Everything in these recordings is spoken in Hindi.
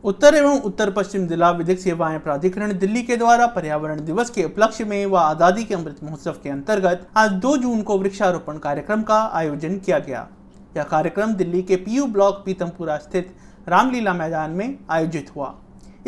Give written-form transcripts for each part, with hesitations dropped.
उत्तर एवं उत्तर पश्चिम जिला विधिक सेवाएं प्राधिकरण दिल्ली के द्वारा पर्यावरण दिवस के उपलक्ष्य में व आजादी के अमृत महोत्सव के अंतर्गत आज 2 जून को वृक्षारोपण कार्यक्रम का आयोजन किया गया। यह कार्यक्रम दिल्ली के पीयू ब्लॉक पीतमपुरा स्थित रामलीला मैदान में आयोजित हुआ।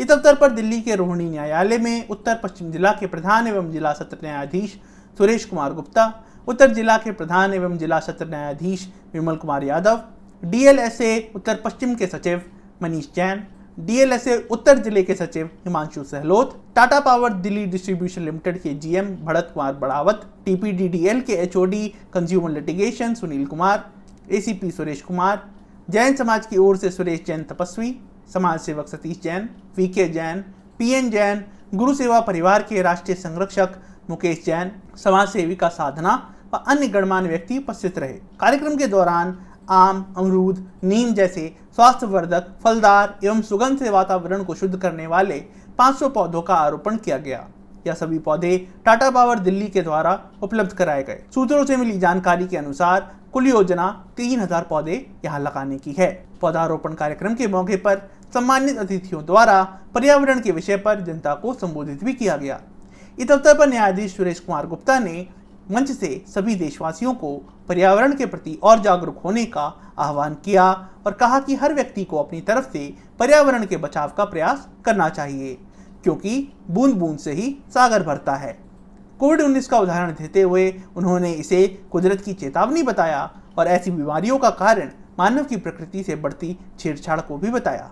इस अवसर पर दिल्ली के रोहिणी न्यायालय में उत्तर पश्चिम जिला के प्रधान एवं जिला सत्र न्यायाधीश सुरेश कुमार गुप्ता, उत्तर जिला के प्रधान एवं जिला सत्र न्यायाधीश विमल कुमार यादव, डीएलएसए उत्तर पश्चिम के सचिव मनीष जैन, डीएलएसए उत्तर जिले के सचिव Himanshu Sahlot, Tata power Delhi distribution limited के जीएम भरत कुमार बढ़ावत, टीपीडीडीएल के HOD consumer litigation Sunil Kumar, ACP Suresh Kumar, Jain समाज की ओर से सुरेश जैन तपस्वी, समाज सेवक सतीश जैन, वीके जैन, पीएन जैन, गुरु सेवा परिवार के राष्ट्रीय संरक्षक मुकेश जैन, समाज सेविका साधना व अन्य गणमान्य व्यक्ति उपस्थित रहे। कार्यक्रम के दौरान आम, अमरूद, नीम जैसे स्वास्थ्यवर्धक, फलदार एवं सुगंध से वातावरण को शुद्ध करने वाले 500 पौधों का आरोपण किया गया। यह सभी पौधे टाटा पावर दिल्ली के द्वारा उपलब्ध कराए गए। सूत्रों से मिली जानकारी के अनुसार कुल योजना 3000 पौधे यहां लगाने की है। पौधारोपण कार्यक्रम के मौके पर सम्मानित अतिथियों द्वारा पर्यावरण के विषय पर जनता को संबोधित भी किया गया। इस अवसर पर न्यायाधीश सुरेश कुमार गुप्ता ने मंच से सभी देशवासियों को पर्यावरण के प्रति और जागरूक होने का आह्वान किया और कहा कि हर व्यक्ति को अपनी तरफ से पर्यावरण के बचाव का प्रयास करना चाहिए, क्योंकि बूंद बूंद से ही सागर भरता है। कोविड-19 का उदाहरण देते हुए उन्होंने इसे कुदरत की चेतावनी बताया और ऐसी बीमारियों का कारण मानव की प्रकृति से बढ़ती छेड़छाड़ को भी बताया।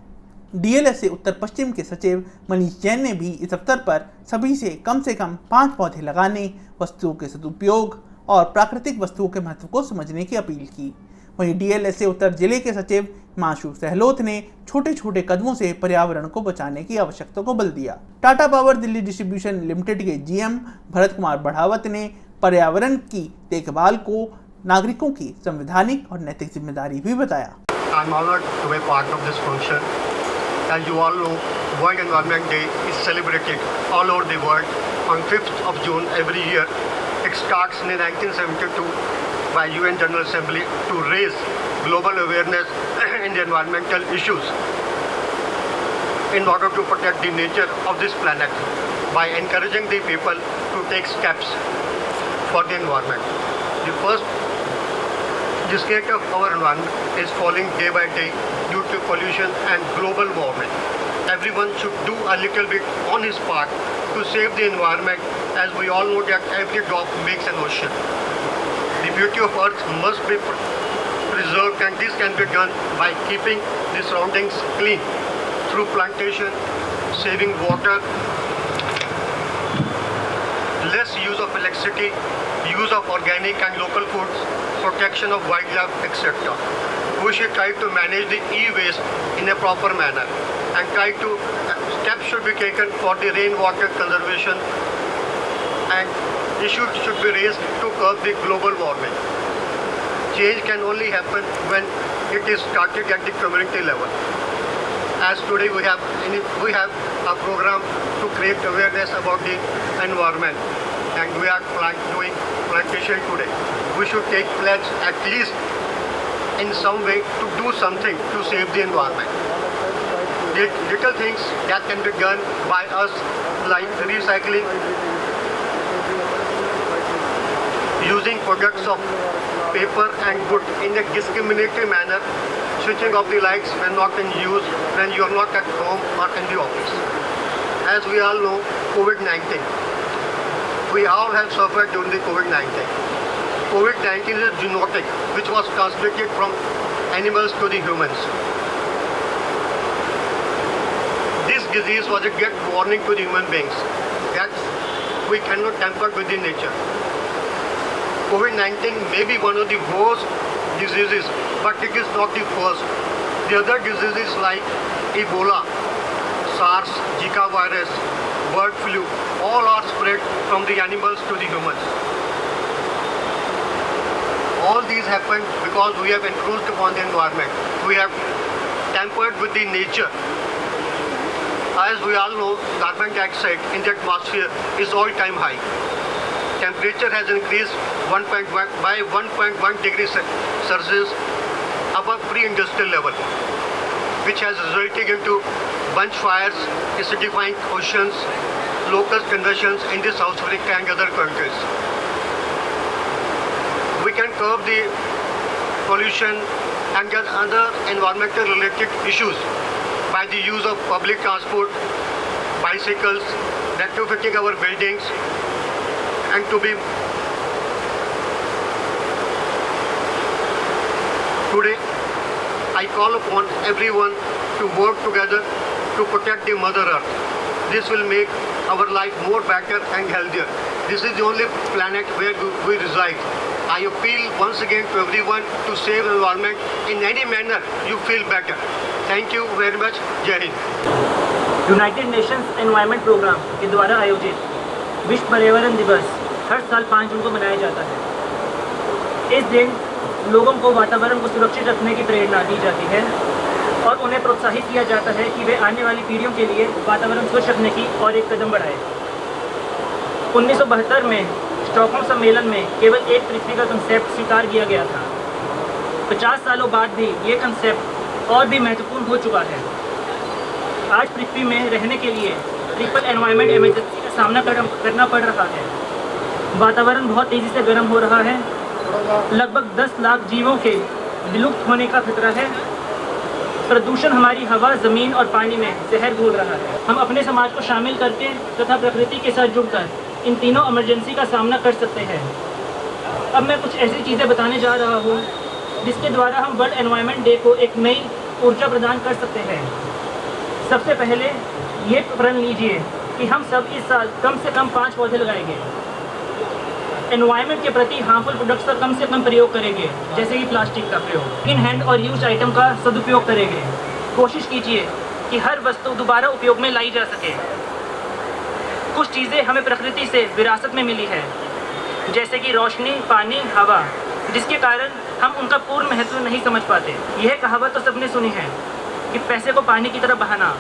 डीएलएसए उत्तर पश्चिम के सचिव मनीष जैन ने भी इस अवसर पर सभी से कम 5 पौधे लगाने, वस्तुओं के सदुपयोग और प्राकृतिक वस्तुओं के महत्व को समझने की अपील की। वहीं डीएलएसए उत्तर जिले के सचिव हिमांशु सहलोत ने छोटे छोटे कदमों से पर्यावरण को बचाने की आवश्यकता को बल दिया। Tata power Delhi distribution limited के जीएम भरत कुमार बढ़ावत ने पर्यावरण की देखभाल को नागरिकों की संवैधानिक और नैतिक जिम्मेदारी भी बताया। As you all know, World Environment Day is celebrated all over the world on 5th of June every year. It starts in 1972 by UN General Assembly to raise global awareness in the environmental issues in order to protect the nature of this planet by encouraging the people to take steps for the environment. The state of our environment is falling day by day due to pollution and global warming. Everyone should do a little bit on his part to save the environment, as we all know that every drop makes an ocean. The beauty of earth must be preserved, and this can be done by keeping the surroundings clean through plantation, saving water, less use of electricity, use of organic and local foods, protection of wildlife, etc. We should try to manage the e-waste in a proper manner, and steps should be taken for the rainwater conservation, and issues should be raised to curb the global warming. Change can only happen when it is started at the community level. As today we have a program to create awareness about the environment, and we are doing plantation today. We should take pledge at least in some way to do something to save the environment. The little things that can be done by us, like recycling, using products of paper and wood in a discriminatory manner, switching off the lights when not in use, when you are not at home or in the office. As we all know, COVID-19. We all have suffered during the COVID-19. COVID-19 is zoonotic, which was transmitted from animals to the humans. This disease was a great warning to the human beings that we cannot tamper with the nature. COVID-19 may be one of the worst diseases, but it is not the first. The other diseases like Ebola, SARS, Zika virus, bird flu, all are spread from the animals to the humans. All these happen because we have encroached upon the environment. We have tampered with the nature. As we all know, carbon dioxide in the atmosphere is all-time high. Temperature has increased by 1.1 degrees Celsius above pre-industrial level, which has resulted into bunch fires, acidifying oceans, local conditions in the South Africa and other countries. We can curb the pollution and get other environmental related issues by the use of public transport, bicycles, retrofitting our buildings, and today I call upon everyone to work together to protect the Mother Earth. This will make our life more better and healthier. This is the only planet where we reside. I appeal once again to everyone to save the environment in any manner you feel better. Thank you very much. Jai Hind. United Nations Environment Programme के द्वारा आयोजित विश्व पर्यावरण दिवस हर साल 5 जून को मनाया जाता है। इस दिन लोगों को वातावरण को सुरक्षित रखने की प्रेरणा दी जाती है और उन्हें प्रोत्साहित किया जाता है कि वे आने वाली पीढ़ियों के लिए वातावरण स्वच्छ रखने की और एक कदम बढ़ाएं। 1972 में स्टॉकहोम सम्मेलन में केवल एक पृथ्वी का कंसेप्ट स्वीकार किया गया था। 50 सालों बाद भी ये कंसेप्ट और भी महत्वपूर्ण हो चुका है। आज पृथ्वी में रहने के लिए ट्रिपल एनवायरनमेंट इमरजेंसी का सामना करना पड़ रहा है। वातावरण बहुत तेज़ी से गर्म हो रहा है। लगभग 10 लाख जीवों के विलुप्त होने का खतरा है। प्रदूषण हमारी हवा, ज़मीन और पानी में जहर घोल रहा है। हम अपने समाज को शामिल करके तथा प्रकृति के साथ जुड़कर इन तीनों इमरजेंसी का सामना कर सकते हैं। अब मैं कुछ ऐसी चीज़ें बताने जा रहा हूँ जिसके द्वारा हम वर्ल्ड एनवायरनमेंट डे को एक नई ऊर्जा प्रदान कर सकते हैं। सबसे पहले ये प्रण लीजिए कि हम सब इस साल कम से कम 5 पौधे लगाएंगे। एनवायरनमेंट के प्रति हार्मफुल प्रोडक्ट्स का कम से कम प्रयोग करेंगे, जैसे कि प्लास्टिक का प्रयोग। इन हैंड और यूज आइटम का सदुपयोग करेंगे। कोशिश कीजिए कि हर वस्तु दोबारा उपयोग में लाई जा सके। कुछ चीज़ें हमें प्रकृति से विरासत में मिली है, जैसे कि रोशनी, पानी, हवा, जिसके कारण हम उनका पूर्ण महत्व नहीं समझ पाते। यह कहावत तो सबने सुनी है कि पैसे को पानी की तरह बहाना।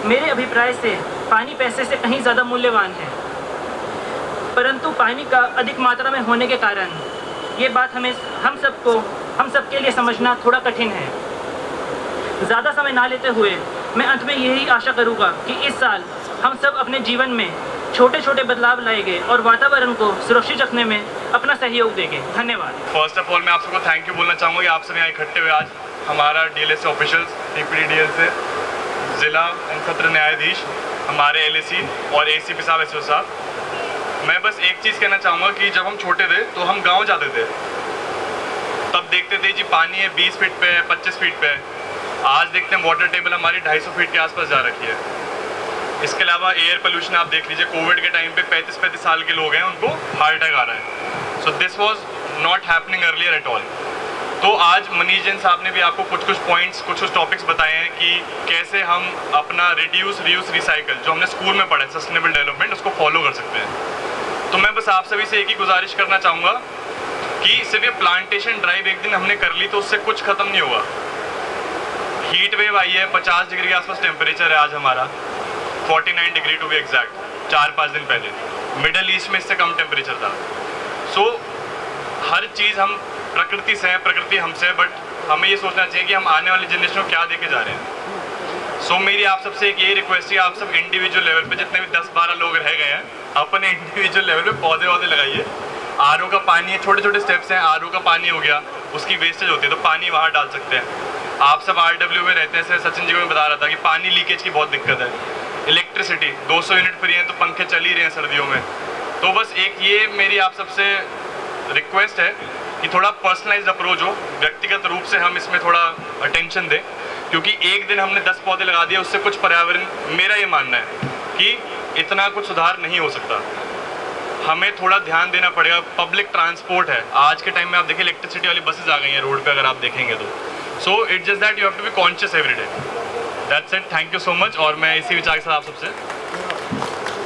मेरे अभिप्राय से पानी पैसे से कहीं ज़्यादा मूल्यवान है, परंतु पानी का अधिक मात्रा में होने के कारण ये बात हम सबके लिए समझना थोड़ा कठिन है। ज़्यादा समय ना लेते हुए मैं अंत में यही आशा करूँगा कि इस साल हम सब अपने जीवन में छोटे छोटे बदलाव लाएंगे और वातावरण को सुरक्षित रखने में अपना सहयोग देंगे। धन्यवाद। फर्स्ट ऑफ ऑल मैं आप सबको थैंक यू बोलना चाहूँगा कि आप सब यहाँ इकट्ठे हुए आज। हमारा DLS से ऑफिशियल्स, TPDDL से ज़िला एंड सत्र न्यायाधीश, हमारे LAC और ACP साहब, SO साहब। मैं बस एक चीज़ कहना चाहूँगा कि जब हम छोटे थे तो हम गांव जाते थे, तब देखते थे जी पानी है 20 फीट पे है, 25 फीट पे है। आज देखते हैं वाटर टेबल हमारी 250 फीट के आसपास जा रखी है। इसके अलावा एयर पोल्यूशन आप देख लीजिए, कोविड के टाइम पे 35-35 साल के लोग हैं, उनको हार्ट अटैक आ रहा है। So this was not happening earlier at all. तो आज मनीष जैन साहब ने भी आपको कुछ पॉइंट्स, कुछ टॉपिक्स बताए हैं कि कैसे हम अपना रिड्यूस, रीयूज, रिसाइकल जो हमने स्कूल में पढ़ा है सस्टेनेबल डेवलपमेंट, उसको फॉलो कर सकते हैं। तो मैं बस आप सभी से एक ही गुजारिश करना चाहूँगा कि सिर्फ ये प्लांटेशन ड्राइव एक दिन हमने कर ली तो उससे कुछ ख़त्म नहीं होगा। हीट वेव आई है, 50 डिग्री के आसपास टेम्परेचर है आज हमारा, 49 डिग्री टू बी एग्जैक्ट, 4-5 दिन पहले। मिडल ईस्ट में इससे कम टेम्परेचर था। सो हर चीज़ हम प्रकृति से है, प्रकृति हमसे है, बट हमें ये सोचना चाहिए कि हम आने वाली जनरेशन को क्या देके जा रहे हैं। सो मेरी आप सबसे एक ये रिक्वेस्ट है, आप सब इंडिविजुअल लेवल पे जितने भी 10-12 लोग रह गए हैं, अपने इंडिविजुअल लेवल पे पौधे वौधे लगाइए। RO का पानी है, छोटे छोटे स्टेप्स हैं। RO का पानी हो गया, उसकी वेस्टेज होती है तो पानी वहाँ डाल सकते हैं। आप सब RW में रहते हैं, सचिन जी को मैं बता रहा था कि पानी लीकेज की बहुत दिक्कत है। इलेक्ट्रिसिटी 200 यूनिट फ्री है तो पंखे चल ही रहे हैं सर्दियों में। तो बस एक ये मेरी आप सबसे रिक्वेस्ट है कि थोड़ा पर्सनलाइज्ड अप्रोच हो, व्यक्तिगत रूप से हम इसमें थोड़ा अटेंशन दें, क्योंकि एक दिन हमने 10 पौधे लगा दिए उससे कुछ पर्यावरण, मेरा ये मानना है कि इतना कुछ सुधार नहीं हो सकता। हमें थोड़ा ध्यान देना पड़ेगा। पब्लिक ट्रांसपोर्ट है, आज के टाइम में आप देखिए इलेक्ट्रिसिटी वाली बसेज आ गई हैं रोड पे, अगर आप देखेंगे तो। So it's just that you have to be conscious every day. That's it, thank you so much. और मैं इसी विचार के साथ आप सबसे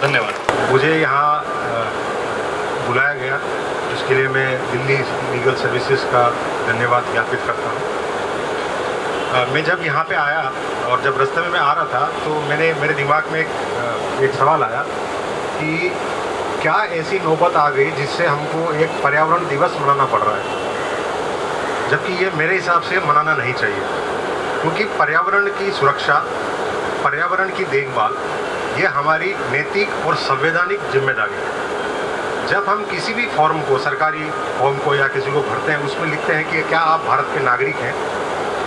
धन्यवाद। मुझे यहाँ बुलाया गया, इसके लिए मैं दिल्ली लीगल सर्विसेज का धन्यवाद ज्ञापित करता हूँ। मैं जब यहाँ पे आया और जब रास्ते में मैं आ रहा था तो मेरे दिमाग में एक सवाल आया कि क्या ऐसी नौबत आ गई जिससे हमको एक पर्यावरण दिवस मनाना पड़ रहा है, जबकि ये मेरे हिसाब से मनाना नहीं चाहिए। क्योंकि पर्यावरण की सुरक्षा पर्यावरण की देखभाल ये हमारी नैतिक और संवैधानिक जिम्मेदारी है। जब हम किसी भी फॉर्म को, सरकारी फॉर्म को या किसी को भरते हैं, उसमें लिखते हैं कि क्या आप भारत के नागरिक हैं,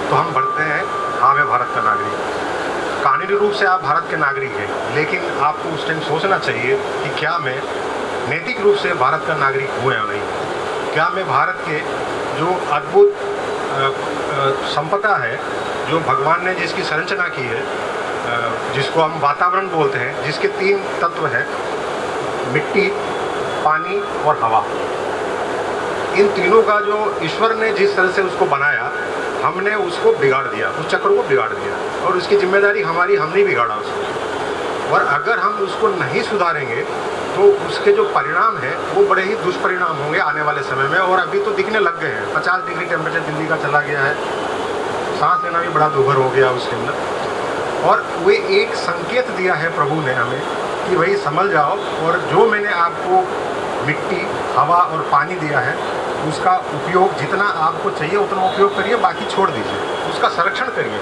तो हम भरते हैं हाँ मैं भारत का नागरिक हूँ। कानूनी रूप से आप भारत के नागरिक हैं, लेकिन आपको उस टाइम सोचना चाहिए कि क्या मैं नैतिक रूप से भारत का नागरिक हूँ या नहीं। क्या मैं भारत के जो अद्भुत संपदा है, जो भगवान ने जिसकी संरचना की है, जिसको हम वातावरण बोलते हैं, जिसके 3 तत्व हैं, मिट्टी, पानी और हवा, इन तीनों का जो ईश्वर ने जिस तरह से उसको बनाया, हमने उसको बिगाड़ दिया, उस चक्र को बिगाड़ दिया, और उसकी जिम्मेदारी हमारी, हमने बिगाड़ा उसको। और अगर हम उसको नहीं सुधारेंगे तो उसके जो परिणाम हैं वो बड़े ही दुष्परिणाम होंगे आने वाले समय में। और अभी तो दिखने लग गए हैं। 50 डिग्री टेम्परेचर दिल्ली का चला गया है, सांस लेना भी बड़ा दुभर हो गया उसके अंदर। और वे एक संकेत दिया है प्रभु ने हमें कि भाई समझ जाओ, और जो मैंने आपको मिट्टी, हवा और पानी दिया है उसका उपयोग जितना आपको चाहिए उतना उपयोग करिए, बाकी छोड़ दीजिए, उसका संरक्षण करिए,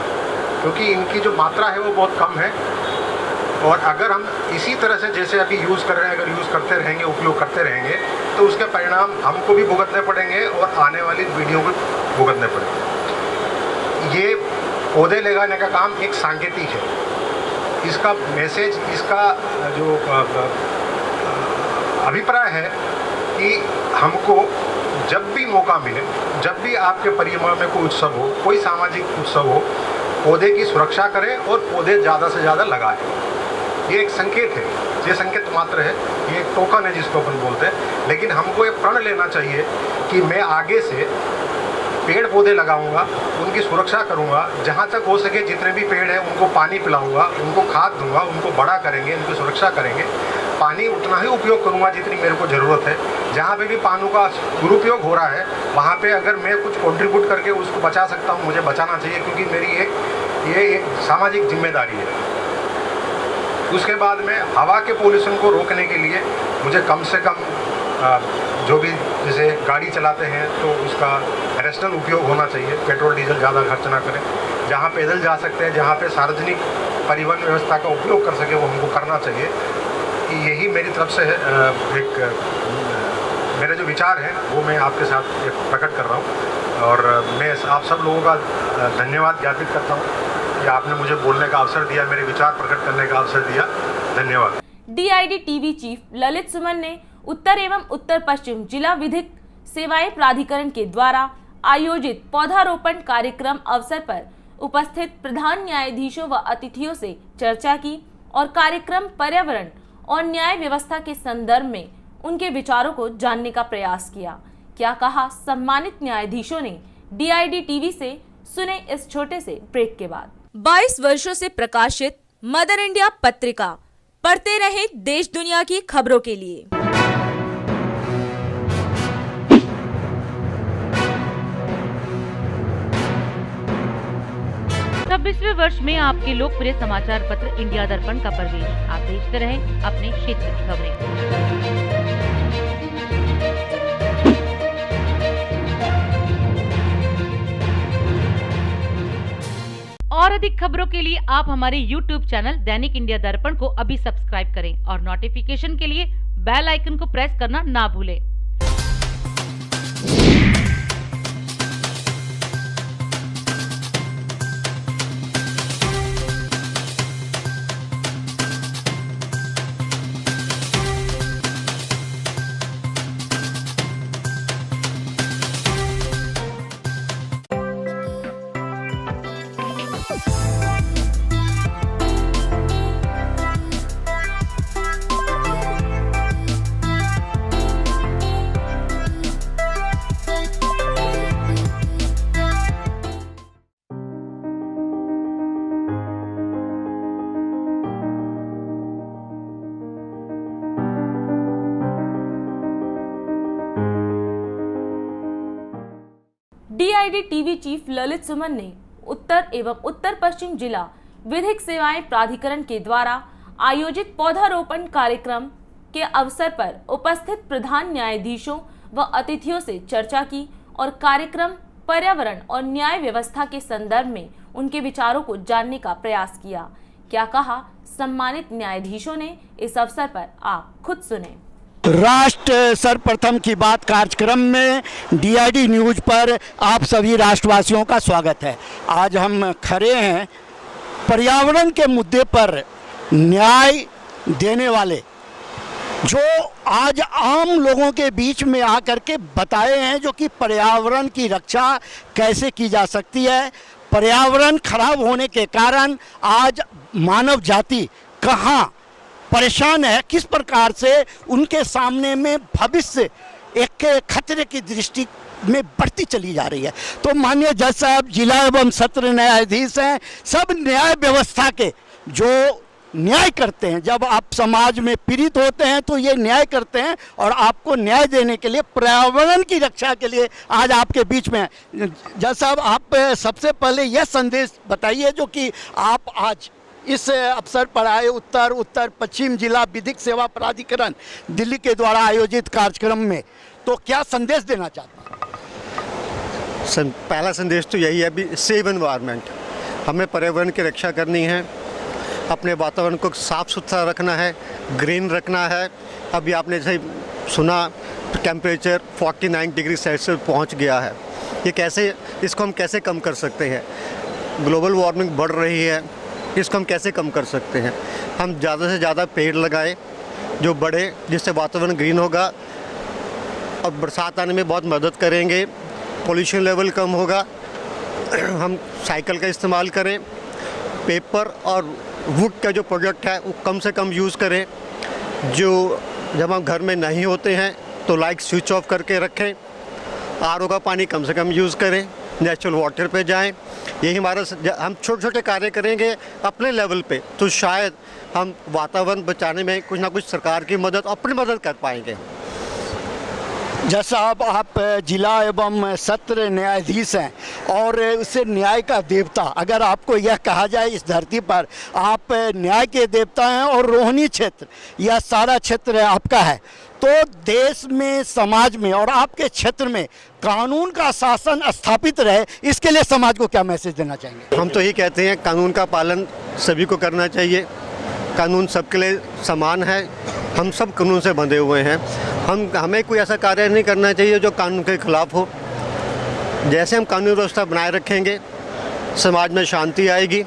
क्योंकि इनकी जो मात्रा है वो बहुत कम है। और अगर हम इसी तरह से जैसे अभी यूज़ कर रहे हैं, अगर यूज़ करते रहेंगे, उपयोग करते रहेंगे, तो उसके परिणाम हमको भी भुगतने पड़ेंगे और आने वाली पीढ़ियों को भुगतने पड़ेंगे। ये पौधे लगाने का काम एक सांकेतिक है। इसका मैसेज, इसका जो अभिप्राय है कि हमको जब भी मौका मिले, जब भी आपके परिवार में कोई उत्सव हो, कोई सामाजिक उत्सव हो, पौधे की सुरक्षा करें और पौधे ज़्यादा से ज़्यादा लगाएं। ये एक संकेत है, ये संकेत मात्र है, ये एक टोकन है जिसको अपन बोलते हैं। लेकिन हमको ये प्रण लेना चाहिए कि मैं आगे से पेड़ पौधे लगाऊंगा, उनकी सुरक्षा करूंगा, जहाँ तक हो सके जितने भी पेड़ हैं उनको पानी पिलाऊंगा, उनको खाद दूंगा, उनको बड़ा करेंगे, उनकी सुरक्षा करेंगे। पानी उतना ही उपयोग करूंगा जितनी मेरे को ज़रूरत है। जहाँ पे भी पानी का दुरुपयोग हो रहा है वहाँ पे अगर मैं कुछ कंट्रीब्यूट करके उसको बचा सकता हूँ, मुझे बचाना चाहिए, क्योंकि मेरी ये एक सामाजिक जिम्मेदारी है। उसके बाद में हवा के पोल्यूशन को रोकने के लिए मुझे कम से कम जो भी जैसे गाड़ी चलाते हैं तो उसका रैशनल उपयोग होना चाहिए, पेट्रोल डीजल ज़्यादा खर्च ना करें। जहाँ पैदल जा सकते हैं, जहाँ पे सार्वजनिक परिवहन व्यवस्था का उपयोग कर सके वो हमको करना चाहिए। यही मेरी तरफ से एक मेरे जो विचार हैं वो मैं आपके साथ एक प्रकट कर रहा हूँ। और मैं आप सब लोगों का धन्यवाद ज्ञापित करता हूँ कि आपने मुझे बोलने का अवसर दिया, मेरे विचार प्रकट करने का अवसर दिया। धन्यवाद। DID टीवी चीफ ललित सुमन ने उत्तर एवं उत्तर पश्चिम जिला विधिक सेवाएं प्राधिकरण के द्वारा आयोजित पौधारोपण कार्यक्रम अवसर पर उपस्थित प्रधान न्यायाधीशों व अतिथियों से चर्चा की और कार्यक्रम पर्यावरण और न्याय व्यवस्था के संदर्भ में उनके विचारों को जानने का प्रयास किया। क्या कहा सम्मानित न्यायाधीशों ने DID टीवी से, सुने इस छोटे से ब्रेक के बाद। 22 वर्षों से प्रकाशित मदर इंडिया पत्रिका, पढ़ते रहे देश दुनिया की खबरों के लिए। 26वें वर्ष में आपके लोकप्रिय समाचार पत्र इंडिया दर्पण का प्रवेश। आप देखते रहे अपने क्षेत्र की खबरें। और अधिक खबरों के लिए आप हमारे YouTube चैनल दैनिक इंडिया दर्पण को अभी सब्सक्राइब करें और नोटिफिकेशन के लिए बेल आइकन को प्रेस करना ना भूलें। DID टीवी चीफ ललित सुमन ने उत्तर एवं उत्तर पश्चिम जिला विधिक सेवाएं प्राधिकरण के द्वारा आयोजित पौधारोपण कार्यक्रम के अवसर पर उपस्थित प्रधान न्यायाधीशों व अतिथियों से चर्चा की और कार्यक्रम पर्यावरण और न्याय व्यवस्था के संदर्भ में उनके विचारों को जानने का प्रयास किया। क्या कहा सम्मानित न्यायाधीशों ने, इस अवसर पर आप खुद सुने। राष्ट्र सर्वप्रथम की बात कार्यक्रम में DID न्यूज पर आप सभी राष्ट्रवासियों का स्वागत है। आज हम खड़े हैं पर्यावरण के मुद्दे पर न्याय देने वाले, जो आज आम लोगों के बीच में आकर के बताए हैं जो कि पर्यावरण की रक्षा कैसे की जा सकती है। पर्यावरण खराब होने के कारण आज मानव जाति कहाँ परेशान है, किस प्रकार से उनके सामने में भविष्य एक खतरे की दृष्टि में बढ़ती चली जा रही है। तो माननीय जज साहब जिला एवं सत्र न्यायाधीश हैं, सब न्याय व्यवस्था के जो न्याय करते हैं, जब आप समाज में पीड़ित होते हैं तो ये न्याय करते हैं और आपको न्याय देने के लिए, पर्यावरण की रक्षा के लिए आज आपके बीच में हैं। जज साहब, आप सबसे पहले यह संदेश बताइए जो कि आप आज इस अवसर पर आए उत्तर पश्चिम जिला विधिक सेवा प्राधिकरण दिल्ली के द्वारा आयोजित कार्यक्रम में, तो क्या संदेश देना चाहते हैं? पहला संदेश तो यही है भी सेव एनवायरनमेंट, हमें पर्यावरण की रक्षा करनी है, अपने वातावरण को साफ सुथरा रखना है, ग्रीन रखना है। अभी आपने जैसे सुना टेम्परेचर 49 डिग्री सेल्सियस पहुंच गया है। ये कैसे, इसको हम कैसे कम कर सकते हैं? ग्लोबल वार्मिंग बढ़ रही है, इसको हम कैसे कम कर सकते हैं? हम ज़्यादा से ज़्यादा पेड़ लगाएं जो बढ़े, जिससे वातावरण ग्रीन होगा और बरसात आने में बहुत मदद करेंगे, पोल्यूशन लेवल कम होगा। हम साइकिल का इस्तेमाल करें, पेपर और वुड का जो प्रोडक्ट है वो कम से कम यूज़ करें। जो जब हम घर में नहीं होते हैं तो लाइट स्विच ऑफ करके रखें, RO का पानी कम से कम यूज़ करें, नेचुरल वाटर पे जाएं। यही हमारा, हम छोटे छोटे कार्य करेंगे अपने लेवल पे तो शायद हम वातावरण बचाने में कुछ ना कुछ सरकार की मदद, अपनी मदद कर पाएंगे। जैसा आप जिला एवं सत्र न्यायाधीश हैं और उससे न्याय का देवता, अगर आपको यह कहा जाए इस धरती पर आप न्याय के देवता हैं और रोहिणी क्षेत्र यह सारा क्षेत्र आपका है, तो देश में, समाज में और आपके क्षेत्र में कानून का शासन स्थापित रहे, इसके लिए समाज को क्या मैसेज देना चाहेंगे? हम तो यही कहते हैं कानून का पालन सभी को करना चाहिए। कानून सबके लिए समान है, हम सब कानून से बंधे हुए हैं। हमें कोई ऐसा कार्य नहीं करना चाहिए जो कानून के खिलाफ हो। जैसे हम कानून व्यवस्था बनाए रखेंगे समाज में शांति आएगी।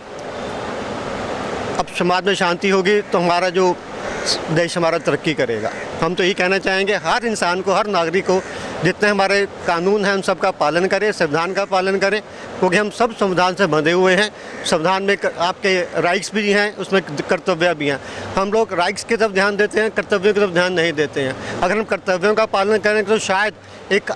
अब समाज में शांति होगी तो हमारा जो देश हमारा तरक्की करेगा। हम तो यही कहना चाहेंगे हर इंसान को, हर नागरिक को, जितने हमारे कानून हैं उन सब का पालन करें, संविधान का पालन करें, क्योंकि हम सब संविधान से बंधे हुए हैं। संविधान में आपके राइट्स भी हैं, उसमें कर्तव्य भी हैं। हम लोग राइट्स की तरफ ध्यान देते हैं, कर्तव्यों की तरफ ध्यान नहीं देते हैं। अगर हम कर्तव्यों का पालन करेंगे तो शायद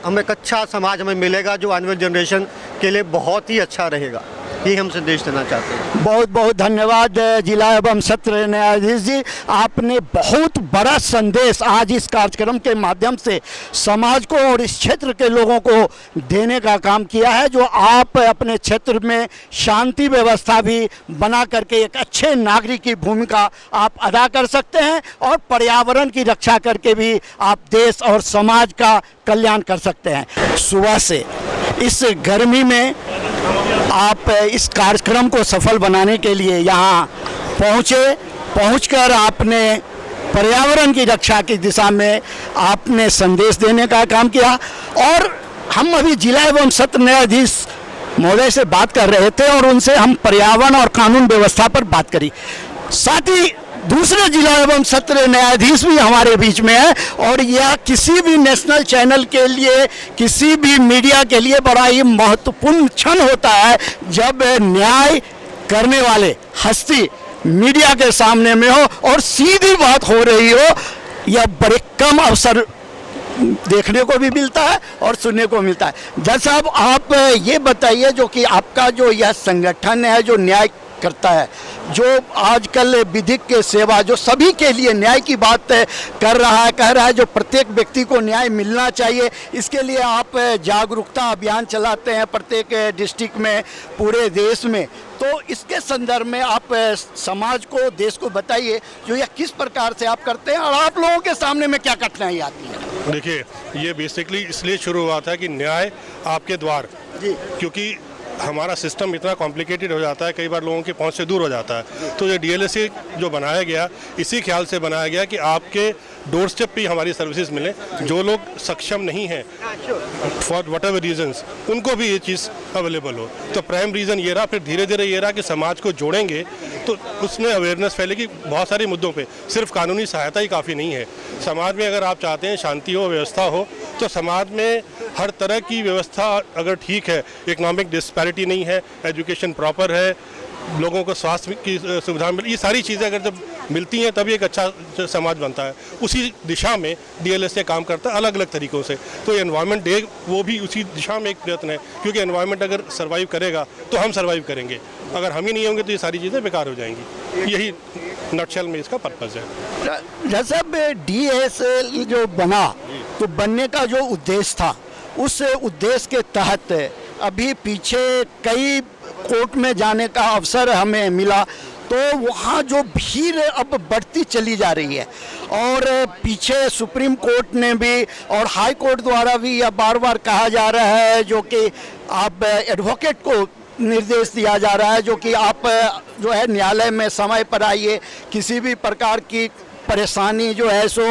हमें एक अच्छा समाज हमें मिलेगा जो आने वाली जनरेशन के लिए बहुत ही अच्छा रहेगा। यही हम संदेश देना चाहते हैं। बहुत बहुत धन्यवाद जिला एवं सत्र न्यायाधीश जी, आपने बहुत बड़ा संदेश आज इस कार्यक्रम के माध्यम से समाज को और इस क्षेत्र के लोगों को देने का काम किया है, जो आप अपने क्षेत्र में शांति व्यवस्था भी बना करके एक अच्छे नागरिक की भूमिका आप अदा कर सकते हैं और पर्यावरण की रक्षा करके भी आप देश और समाज का कल्याण कर सकते हैं। सुबह से इस गर्मी में आप इस कार्यक्रम को सफल बनाने के लिए यहाँ पहुंचकर आपने पर्यावरण की रक्षा की दिशा में आपने संदेश देने का काम किया। और हम अभी जिला एवं सत्र न्यायाधीश महोदय से बात कर रहे थे और उनसे हम पर्यावरण और कानून व्यवस्था पर बात करी। साथ ही दूसरे जिला एवं सत्र न्यायाधीश भी हमारे बीच में है और यह किसी भी नेशनल चैनल के लिए, किसी भी मीडिया के लिए बड़ा ही महत्वपूर्ण क्षण होता है जब न्याय करने वाले हस्ती मीडिया के सामने में हो और सीधी बात हो रही हो। यह बड़े कम अवसर देखने को भी मिलता है और सुनने को मिलता है। जज साहब, आप ये बताइए जो कि आपका जो यह संगठन है जो न्याय करता है, जो आजकल विधिक के सेवा जो सभी के लिए न्याय की बात कर रहा है, कह रहा है जो प्रत्येक व्यक्ति को न्याय मिलना चाहिए, इसके लिए आप जागरूकता अभियान चलाते हैं प्रत्येक डिस्ट्रिक्ट में, पूरे देश में। तो इसके संदर्भ में आप समाज को, देश को बताइए जो यह किस प्रकार से आप करते हैं और आप लोगों के सामने में क्या कठिनाई आती है। देखिए, ये बेसिकली इसलिए शुरू हुआ था कि न्याय आपके द्वार जी, क्योंकि हमारा सिस्टम इतना कॉम्प्लिकेटेड हो जाता है, कई बार लोगों की पहुंच से दूर हो जाता है। तो ये DLSA जो बनाया गया, इसी ख्याल से बनाया गया कि आपके डोर स्टेप पे हमारी सर्विसेज मिले। जो लोग सक्षम नहीं हैं फॉर वट एवर रीजन्स, उनको भी ये चीज़ अवेलेबल हो। तो प्राइम रीज़न ये रहा, फिर धीरे धीरे ये रहा कि समाज को जोड़ेंगे तो उसमें अवेयरनेस फैलेगी बहुत सारे मुद्दों पे। सिर्फ कानूनी सहायता ही काफ़ी नहीं है। समाज में अगर आप चाहते हैं शांति हो, व्यवस्था हो, तो समाज में हर तरह की व्यवस्था अगर ठीक है, इकोनॉमिक डिस्पैरिटी नहीं है, एजुकेशन प्रॉपर है, लोगों को स्वास्थ्य की सुविधा मिल, ये सारी चीज़ें अगर जब मिलती हैं तभी एक अच्छा समाज बनता है। उसी दिशा में DLSA काम करता है अलग अलग तरीक़ों से। तो एनवायरनमेंट डे वो भी उसी दिशा में एक प्रयत्न है, क्योंकि एनवायरनमेंट अगर सर्वाइव करेगा तो हम सर्वाइव करेंगे, अगर हम ही नहीं होंगे तो ये सारी चीज़ें बेकार हो जाएंगी। यही नटशेल में इसका पर्पज़ है। जैसा DSA जो बना, तो बनने का जो उद्देश्य था, उस उद्देश्य के तहत अभी पीछे कई कोर्ट में जाने का अवसर हमें मिला, तो वहाँ जो भीड़ अब बढ़ती चली जा रही है। और पीछे सुप्रीम कोर्ट ने भी और हाई कोर्ट द्वारा भी यह बार बार कहा जा रहा है, जो कि आप एडवोकेट को निर्देश दिया जा रहा है, जो कि आप जो है न्यायालय में समय पर आइए, किसी भी प्रकार की परेशानी जो है सो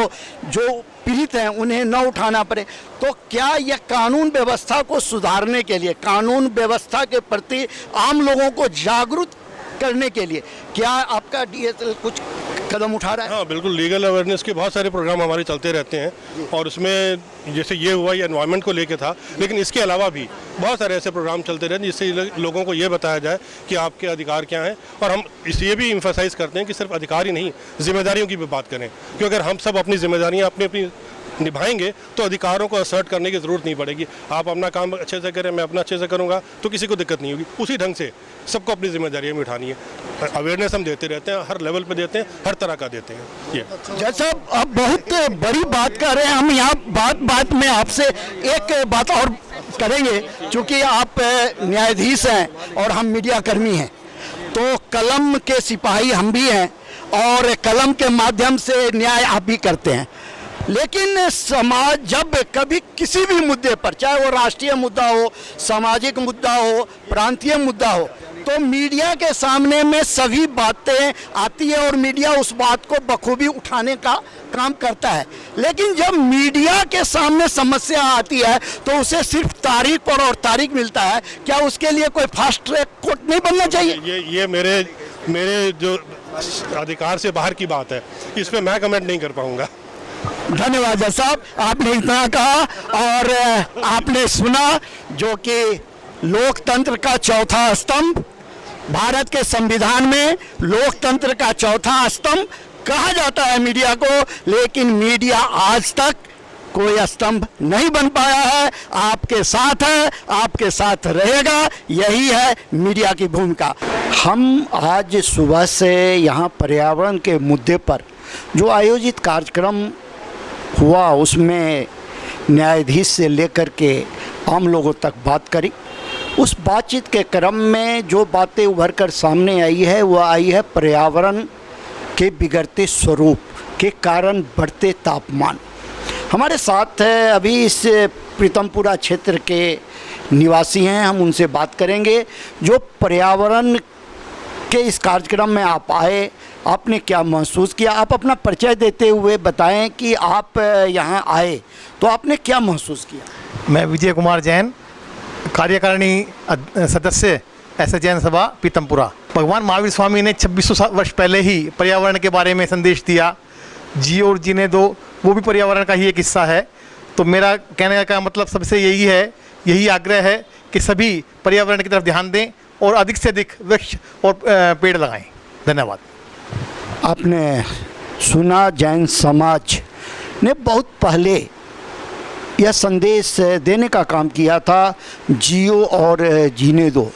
जो पीड़ित हैं उन्हें न उठाना पड़े। तो क्या यह कानून व्यवस्था को सुधारने के लिए, कानून व्यवस्था के प्रति आम लोगों को जागरूक करने के लिए क्या आपका DSA कुछ कदम उठा रहा है? हाँ बिल्कुल, लीगल अवेयरनेस के बहुत सारे प्रोग्राम हमारे चलते रहते हैं, और उसमें जैसे ये हुआ, ये एनवायरनमेंट को लेके था, लेकिन इसके अलावा भी बहुत सारे ऐसे प्रोग्राम चलते रहते हैं जिससे लोगों को ये बताया जाए कि आपके अधिकार क्या हैं। और हम इसलिए भी इम्फेसाइज करते हैं कि सिर्फ अधिकार ही नहीं, जिम्मेदारियों की भी बात करें, क्योंकि अगर हम सब अपनी जिम्मेदारियाँ अपनी अपनी निभाएंगे तो अधिकारों को असर्ट करने की ज़रूरत नहीं पड़ेगी। आप अपना काम अच्छे से करें, मैं अपना अच्छे से करूँगा, तो किसी को दिक्कत नहीं होगी। उसी ढंग से सबको अपनी जिम्मेदारियाँ भी उठानी है। अवेयरनेस हम देते रहते हैं, हर लेवल पे देते हैं, हर तरह का देते हैं। ये जैसा अब बहुत बड़ी बात कर रहे हैं हम यहाँ, बात में आपसे एक बात और करेंगे, क्योंकि आप न्यायाधीश हैं और हम मीडिया कर्मी हैं, तो कलम के सिपाही हम भी हैं और कलम के माध्यम से न्याय आप भी करते हैं। लेकिन समाज जब कभी किसी भी मुद्दे पर, चाहे वो राष्ट्रीय मुद्दा हो, सामाजिक मुद्दा हो, प्रांतीय मुद्दा हो, तो मीडिया के सामने में सभी बातें आती है और मीडिया उस बात को बखूबी उठाने का काम करता है। लेकिन जब मीडिया के सामने समस्या आती है तो उसे सिर्फ तारीख पर और तारीख मिलता है। क्या उसके लिए कोई फास्ट ट्रैक कोर्ट नहीं बनना चाहिए? ये मेरे जो अधिकार से बाहर की बात है, इस पर मैं कमेंट नहीं कर पाऊंगा। धन्यवाद जज साहब, आपने इतना कहा और आपने सुना, जो कि लोकतंत्र का चौथा स्तंभ, भारत के संविधान में लोकतंत्र का चौथा स्तंभ कहा जाता है मीडिया को, लेकिन मीडिया आज तक कोई स्तंभ नहीं बन पाया है। आपके साथ है, आपके साथ रहेगा, यही है मीडिया की भूमिका। हम आज सुबह से यहाँ पर्यावरण के मुद्दे पर जो आयोजित कार्यक्रम हुआ, उसमें न्यायाधीश से लेकर के आम लोगों तक बात करी। उस बातचीत के क्रम में जो बातें उभर कर सामने आई है, वो आई है पर्यावरण के बिगड़ते स्वरूप के कारण बढ़ते तापमान। हमारे साथ अभी इस प्रीतमपुरा क्षेत्र के निवासी हैं, हम उनसे बात करेंगे। जो पर्यावरण के इस कार्यक्रम में आप आए, आपने क्या महसूस किया? आप अपना परिचय देते हुए बताएं कि आप यहाँ आए तो आपने क्या महसूस किया। मैं विजय कुमार जैन, कार्यकारिणी सदस्य ऐसे जैन सभा पीतमपुरा। भगवान महावीर स्वामी ने 2600 वर्ष पहले ही पर्यावरण के बारे में संदेश दिया, जियो और जीने दो, वो भी पर्यावरण का ही एक हिस्सा है। तो मेरा कहने का मतलब सबसे यही है, यही आग्रह है कि सभी पर्यावरण की तरफ ध्यान दें और अधिक से अधिक वृक्ष और पेड़ लगाएं। धन्यवाद। आपने सुना, जैन समाज ने बहुत पहले यह संदेश देने का काम किया था, जियो और जीने दो।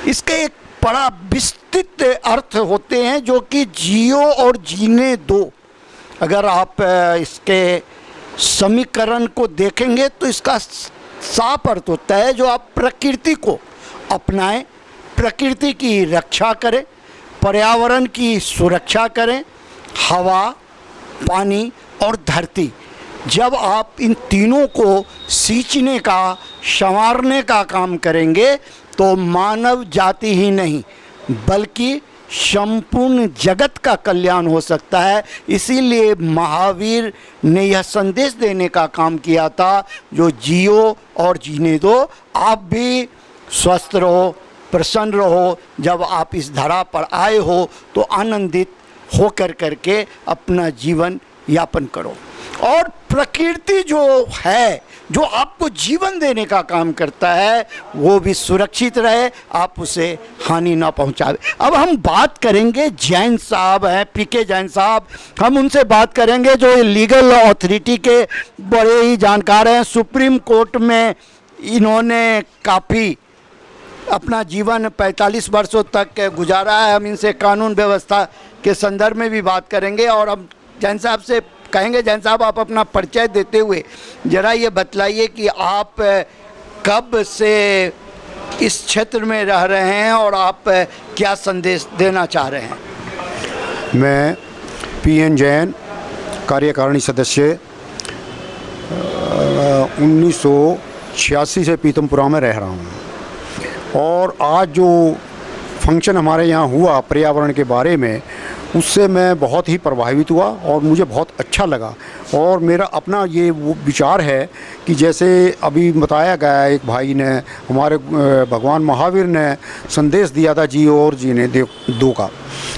इसके एक बड़ा विस्तृत अर्थ होते हैं, जो कि जियो और जीने दो, अगर आप इसके समीकरण को देखेंगे तो इसका साफ अर्थ होता है, जो आप प्रकृति को अपनाएं, प्रकृति की रक्षा करें, पर्यावरण की सुरक्षा करें, हवा, पानी और धरती। जब आप इन तीनों को सींचने का, संवारने का काम करेंगे तो मानव जाति ही नहीं बल्कि संपूर्ण जगत का कल्याण हो सकता है। इसीलिए महावीर ने यह संदेश देने का काम किया था, जो जियो और जीने दो। आप भी स्वस्थ रहो, प्रसन्न रहो। जब आप इस धरा पर आए हो तो आनंदित होकर करके अपना जीवन यापन करो। और प्रकृति जो है, जो आपको जीवन देने का काम करता है, वो भी सुरक्षित रहे, आप उसे हानि ना पहुंचावे। अब हम बात करेंगे, जैन साहब हैं, पीके जैन साहब, हम उनसे बात करेंगे जो लीगल अथॉरिटी के बड़े ही जानकार हैं। सुप्रीम कोर्ट में इन्होंने काफ़ी अपना जीवन 45 वर्षों तक गुजारा है। हम इनसे कानून व्यवस्था के संदर्भ में भी बात करेंगे। और हम जैन साहब से कहेंगे, जैन साहब आप अपना परिचय देते हुए ज़रा ये बतलाइए कि आप कब से इस क्षेत्र में रह रहे हैं और आप क्या संदेश देना चाह रहे हैं। मैं PN जैन, कार्यकारिणी सदस्य, 1986 से पीतमपुरा में रह रहा हूँ। और आज जो फंक्शन हमारे यहाँ हुआ पर्यावरण के बारे में, उससे मैं बहुत ही प्रभावित हुआ और मुझे बहुत अच्छा लगा। और मेरा अपना ये वो विचार है कि जैसे अभी बताया गया, एक भाई ने, हमारे भगवान महावीर ने संदेश दिया था जियो और जीने दो का,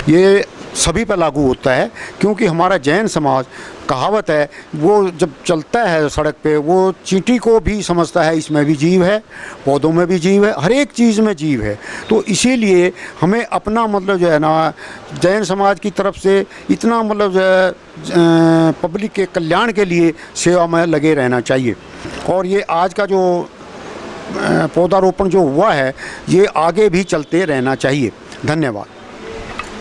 ये सभी पर लागू होता है। क्योंकि हमारा जैन समाज, कहावत है, वो जब चलता है सड़क पे, वो चींटी को भी समझता है इसमें भी जीव है, पौधों में भी जीव है, हर एक चीज़ में जीव है। तो इसीलिए हमें अपना मतलब जो है ना, जैन समाज की तरफ से इतना मतलब जो है पब्लिक के कल्याण के लिए सेवा में लगे रहना चाहिए। और ये आज का जो पौधारोपण जो हुआ है, ये आगे भी चलते रहना चाहिए। धन्यवाद।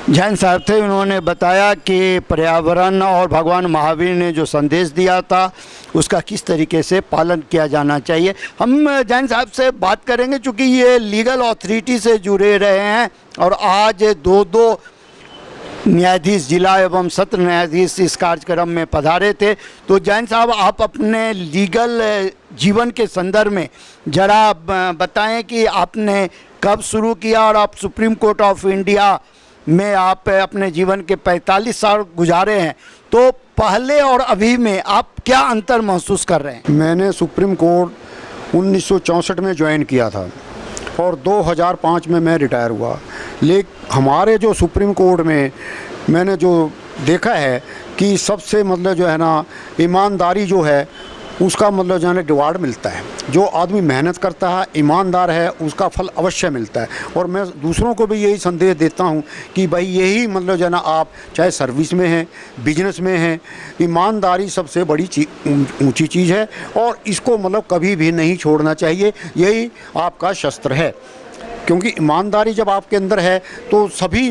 जैन साहब थे, उन्होंने बताया कि पर्यावरण और भगवान महावीर ने जो संदेश दिया था उसका किस तरीके से पालन किया जाना चाहिए। हम जैन साहब से बात करेंगे, चूँकि ये लीगल अथॉरिटी से जुड़े रहे हैं और आज दो न्यायाधीश, जिला एवं सत्र न्यायाधीश इस कार्यक्रम में पधारे थे। तो जैन साहब, आप अपने लीगल जीवन के संदर्भ में ज़रा बताएं कि आपने कब शुरू किया और आप सुप्रीम कोर्ट ऑफ इंडिया में आप अपने जीवन के 45 साल गुजारे हैं, तो पहले और अभी में आप क्या अंतर महसूस कर रहे हैं। मैंने सुप्रीम कोर्ट 1964 में ज्वाइन किया था और 2005 में मैं रिटायर हुआ। लेकिन हमारे जो सुप्रीम कोर्ट में मैंने जो देखा है कि सबसे मतलब जो है ना, ईमानदारी जो है उसका मतलब जो है रिवार्ड मिलता है। जो आदमी मेहनत करता है, ईमानदार है, उसका फल अवश्य मिलता है। और मैं दूसरों को भी यही संदेश देता हूँ कि भाई यही मतलब जो है ना, आप चाहे सर्विस में हैं, बिजनेस में हैं, ईमानदारी सबसे बड़ी ऊंची चीज़ है और इसको मतलब कभी भी नहीं छोड़ना चाहिए। यही आपका शस्त्र है। क्योंकि ईमानदारी जब आपके अंदर है तो सभी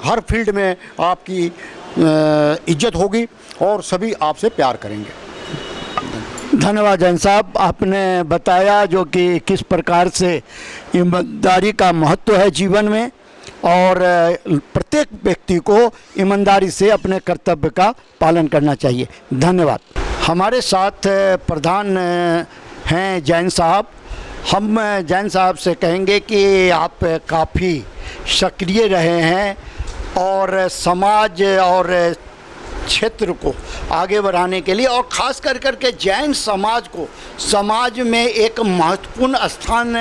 हर फील्ड में आपकी इज्जत होगी और सभी आपसे प्यार करेंगे। धन्यवाद जैन साहब, आपने बताया जो कि किस प्रकार से ईमानदारी का महत्व है जीवन में और प्रत्येक व्यक्ति को ईमानदारी से अपने कर्तव्य का पालन करना चाहिए। धन्यवाद। हमारे साथ प्रधान हैं जैन साहब। हम जैन साहब से कहेंगे कि आप काफ़ी सक्रिय रहे हैं और समाज और क्षेत्र को आगे बढ़ाने के लिए और ख़ास कर करके जैन समाज को समाज में एक महत्वपूर्ण स्थान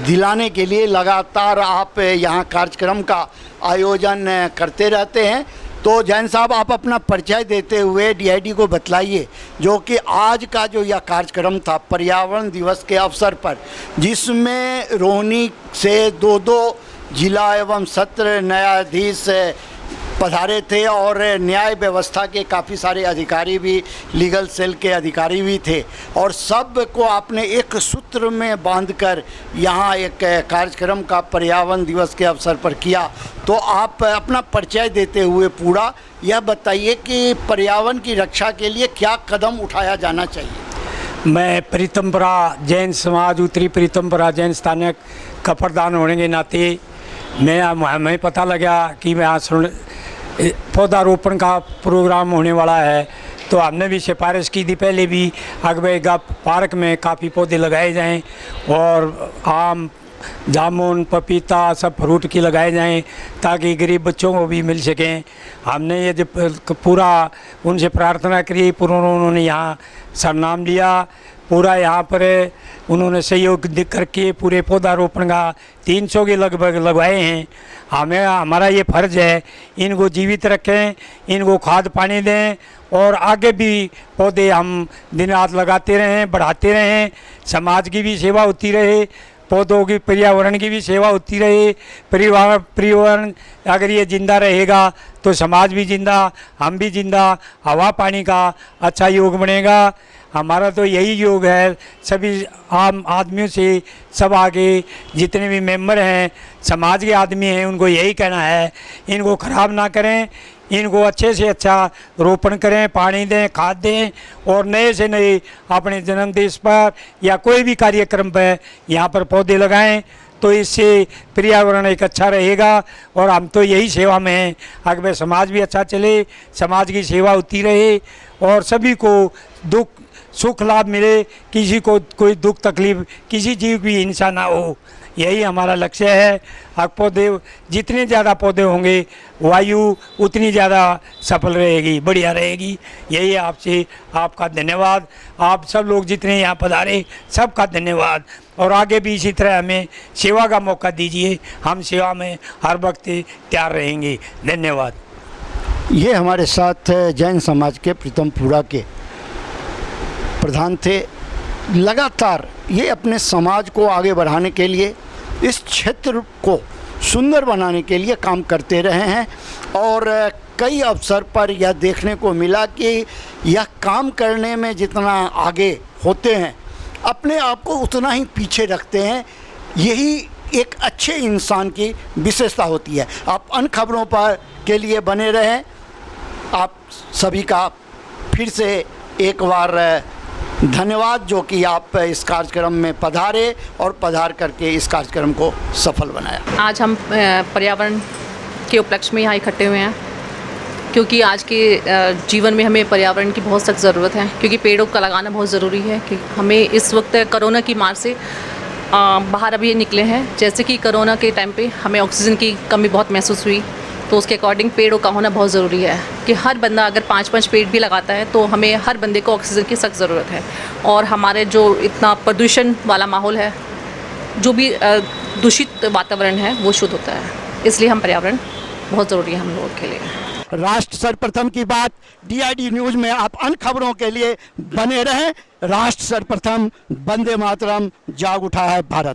दिलाने के लिए लगातार आप यहाँ कार्यक्रम का आयोजन करते रहते हैं। तो जैन साहब, आप अपना परिचय देते हुए DID को बतलाइए, जो कि आज का जो यह कार्यक्रम था पर्यावरण दिवस के अवसर पर, जिसमें रोहिणी से दो जिला एवं सत्र न्यायाधीश पधारे थे और न्याय व्यवस्था के काफ़ी सारे अधिकारी भी, लीगल सेल के अधिकारी भी थे और सब को आपने एक सूत्र में बांधकर यहाँ एक कार्यक्रम का पर्यावरण दिवस के अवसर पर किया। तो आप अपना परिचय देते हुए पूरा यह बताइए कि पर्यावरण की रक्षा के लिए क्या कदम उठाया जाना चाहिए। मैं प्रीतमपुरा जैन समाज, उत्तरी प्रीतमपुरा जैन स्थानीय का प्रधान होने के नाते हमें पता लगा कि मैं आज पौधारोपण का प्रोग्राम होने वाला है, तो हमने भी सिफारिश की थी पहले भी अगवेगा पार्क में काफ़ी पौधे लगाए जाएं और आम जामुन पपीता सब फ्रूट की लगाए जाएं ताकि गरीब बच्चों को भी मिल सकें। हमने ये जब पूरा उनसे प्रार्थना करी, पूरा उन्होंने यहाँ सरनाम लिया, पूरा यहाँ पर उन्होंने सहयोग करके पूरे पौधारोपण का 300 के लगभग लगवाए हैं। हमारा ये फर्ज है इनको जीवित रखें, इनको खाद पानी दें और आगे भी पौधे हम दिन रात लगाते रहें, बढ़ाते रहें। समाज की भी सेवा होती रहे, पौधों की पर्यावरण की भी सेवा होती रहे। पर्यावरण अगर ये जिंदा रहेगा तो समाज भी जिंदा, हम भी जिंदा, हवा पानी का अच्छा योग बनेगा। हमारा तो यही योग है, सभी आम आदमियों से सब आगे जितने भी मेंबर हैं, समाज के आदमी हैं, उनको यही कहना है इनको ख़राब ना करें, इनको अच्छे से अच्छा रोपण करें, पानी दें, खाद दें और नए से नए अपने जन्मदिवस पर या कोई भी कार्यक्रम पर यहाँ पर पौधे लगाएं। तो इससे पर्यावरण एक अच्छा रहेगा और हम तो यही सेवा में हैं। अगर समाज भी अच्छा चले, समाज की सेवा होती रहे और सभी को दुख सुख लाभ मिले, किसी को कोई दुख तकलीफ किसी जीव की हिंसा ना हो, यही हमारा लक्ष्य है। अब पौधे जितने ज़्यादा पौधे होंगे वायु उतनी ज़्यादा सफल रहेगी, बढ़िया रहेगी। यही आपसे आपका धन्यवाद। आप सब लोग जितने यहाँ पधारे सबका धन्यवाद और आगे भी इसी तरह हमें सेवा का मौका दीजिए, हम सेवा में हर वक्त तैयार रहेंगे। धन्यवाद। ये हमारे साथ जैन समाज के प्रीतमपुरा के प्रधान थे। लगातार ये अपने समाज को आगे बढ़ाने के लिए, इस क्षेत्र को सुंदर बनाने के लिए काम करते रहे हैं और कई अवसर पर यह देखने को मिला कि यह काम करने में जितना आगे होते हैं अपने आप को उतना ही पीछे रखते हैं। यही एक अच्छे इंसान की विशेषता होती है। आप अन्य खबरों पर के लिए बने रहें। आप सभी का फिर से एक बार धन्यवाद जो कि आप इस कार्यक्रम में पधारे और पधार करके इस कार्यक्रम को सफल बनाया। आज हम पर्यावरण के उपलक्ष्य में यहाँ इकट्ठे हुए हैं क्योंकि आज के जीवन में हमें पर्यावरण की बहुत सख्त ज़रूरत है, क्योंकि पेड़ों का लगाना बहुत ज़रूरी है। कि हमें इस वक्त कोरोना की मार से बाहर अभी निकले हैं। जैसे कि कोरोना के टाइम पे हमें ऑक्सीजन की कमी बहुत महसूस हुई, तो उसके अकॉर्डिंग पेड़ों का होना बहुत ज़रूरी है कि हर बंदा अगर 5-5 पेड़ भी लगाता है तो हमें हर बंदे को ऑक्सीजन की सख्त ज़रूरत है। और हमारे जो इतना प्रदूषण वाला माहौल है, जो भी दूषित वातावरण है वो शुद्ध होता है, इसलिए हम पर्यावरण बहुत ज़रूरी है हम लोगों के लिए। राष्ट्र सर्वप्रथम की बात DID न्यूज़ में आप अन्य खबरों के लिए बने रहें। राष्ट्र सर्वप्रथम, वंदे मातरम, जाग उठा है भारत।